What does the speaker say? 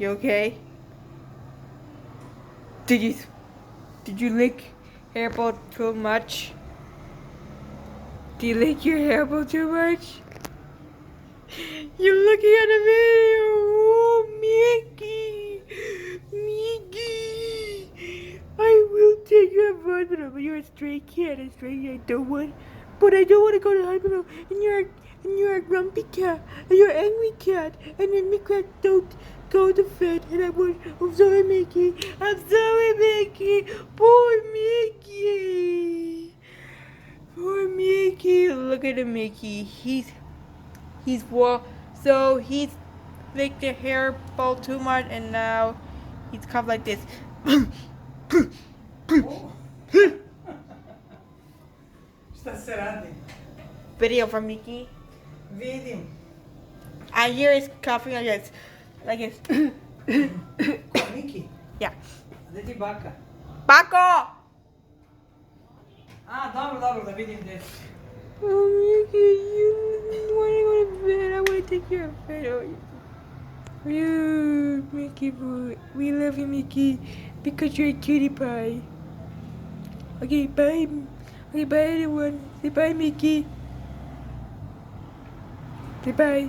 You okay? Did you lick hairball too much? Did you lick your hairball too much? You're looking at a video. Oh, Mickey, Mickey. I will take your advantage, but you're a stray cat. I don't want. But I don't want to go to the hospital. And you're a grumpy cat. And you're an angry cat. And then Mickey don't go to bed. And I'm sorry, Mickey. I'm sorry, Mickey. Poor Mickey. Poor Mickey. Look at him, Mickey. He's licked the hairball too much, and now he's coughed like this. Šta se radi? Video from Mickey. Vidim. I hear his coughing like this. Ko, Miki? Yeah. Gde ti baka? Paco! A, dobro, da vidim gde si. Oh, Mickey, you want to go to bed? I want to take your bed. You, Mickey boy. We love you, Mickey, because you're a cutie pie. Okay, bye. Okay, bye, everyone. Say bye, Mickey. Say bye.